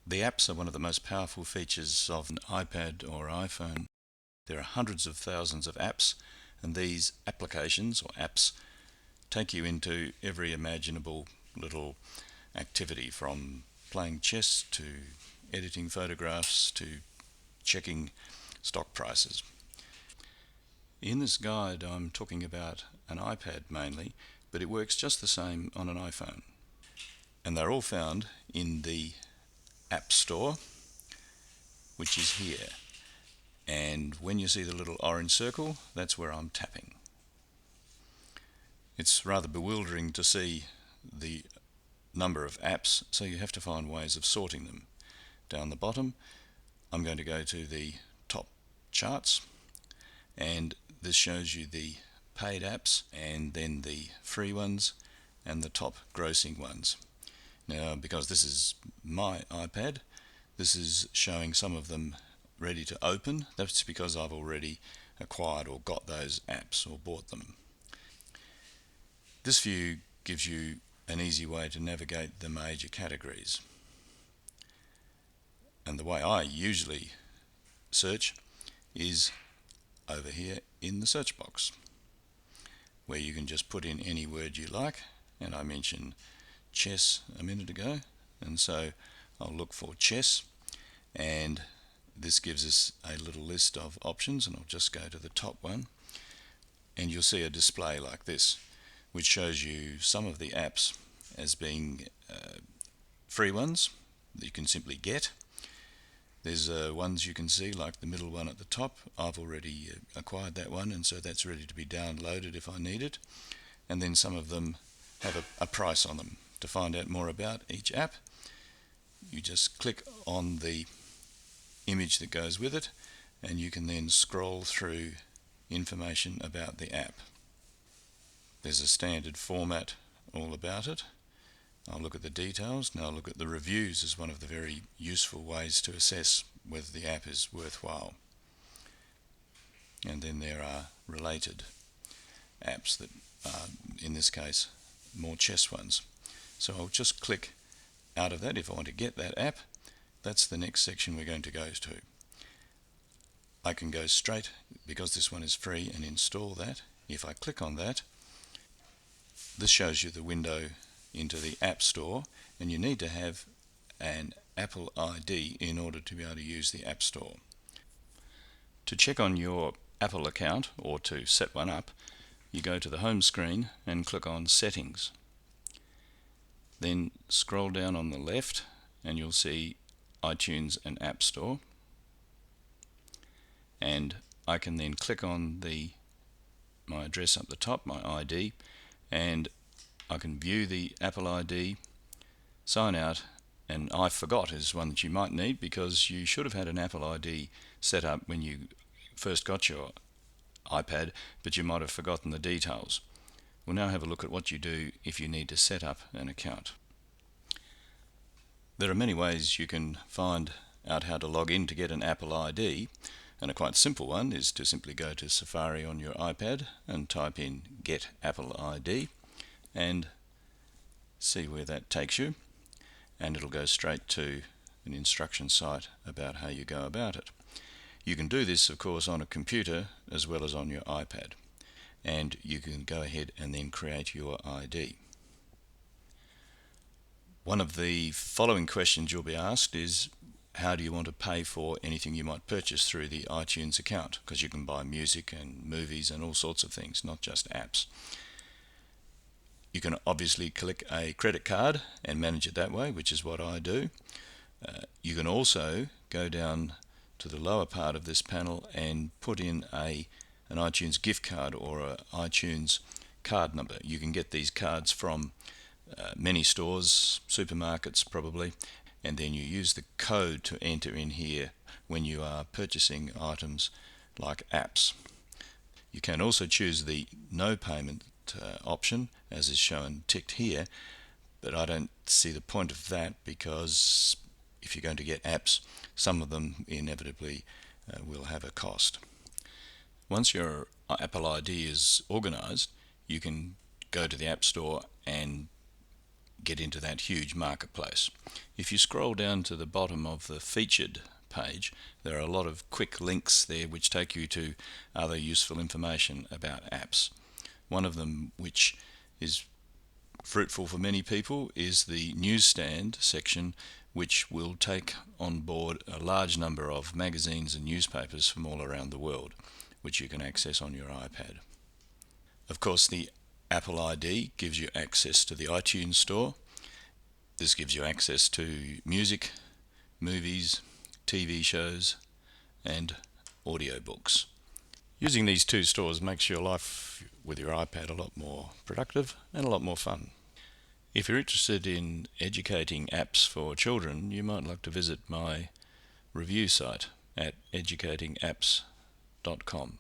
The apps are one of the most powerful features of an iPad or iPhone. There are hundreds of thousands of apps, and these applications or apps take you into every imaginable little activity, from playing chess to editing photographs to checking stock prices. In this guide, I'm talking about an iPad mainly, but it works just the same on an iPhone. And they're all found in the App Store, which is here. And when you see the little orange circle, that's where I'm tapping. It's rather bewildering to see the number of apps, so you have to find ways of sorting them. Down the bottom, I'm going to go to the top charts, and this shows you the paid apps and then the free ones and the top grossing ones. Now, because this is my iPad, this is showing some of them ready to open. That's because I've already acquired or got those apps or bought them. This view gives you an easy way to navigate the major categories. And the way I usually search is over here in the search box, where you can just put in any word you like. And I mentioned chess a minute ago, and so I'll look for chess, and this gives us a little list of options, and I'll just go to the top one, and you'll see a display like this, which shows you some of the apps as being free ones that you can simply get. There's ones you can see, like the middle one at the top. I've already acquired that one, and so that's ready to be downloaded if I need it. And then some of them have a price on them. To find out more about each app, you just click on the image that goes with it, and you can then scroll through information about the app. There's a standard format all about it. I'll look at the details. Now I'll look at the reviews as one of the very useful ways to assess whether the app is worthwhile. And then there are related apps that are, in this case, more chess ones. So I'll just click out of that if I want to get that app. That's the next section we're going to go to. I can go straight, because this one is free, and install that. If I click on that, this shows you the window into the App Store, and you need to have an Apple ID in order to be able to use the App Store. To check on your Apple account, or to set one up, you go to the home screen and click on Settings. Then scroll down on the left and you'll see iTunes and App Store, and I can then click on my address up the top, my ID, and I can view the Apple ID, sign out, and I forgot is one that you might need, because you should have had an Apple ID set up when you first got your iPad, but you might have forgotten the details. We'll now have a look at what you do if you need to set up an account. There are many ways you can find out how to log in to get an Apple ID, and a quite simple one is to simply go to Safari on your iPad and type in Get Apple ID and see where that takes you, and it'll go straight to an instruction site about how you go about it. You can do this, of course, on a computer as well as on your iPad, and you can go ahead and then create your ID. One of the following questions you'll be asked is, how do you want to pay for anything you might purchase through the iTunes account? Because you can buy music and movies and all sorts of things, not just apps. You can obviously click a credit card and manage it that way, which is what I do. You can also go down to the lower part of this panel and put in an iTunes gift card or an iTunes card number. You can get these cards from many stores, supermarkets probably, and then you use the code to enter in here when you are purchasing items like apps. You can also choose the no payment option, as is shown ticked here, but I don't see the point of that, because if you're going to get apps, some of them inevitably will have a cost. Once your Apple ID is organized, you can go to the App Store and get into that huge marketplace. If you scroll down to the bottom of the featured page, there are a lot of quick links there which take you to other useful information about apps. One of them, which is fruitful for many people, is the newsstand section, which will take on board a large number of magazines and newspapers from all around the world, which you can access on your iPad. Of course, the Apple ID gives you access to the iTunes store. This gives you access to music, movies, TV shows, and audiobooks. Using these two stores makes your life with your iPad a lot more productive and a lot more fun. If you're interested in educating apps for children, you might like to visit my review site at educatingapps.com.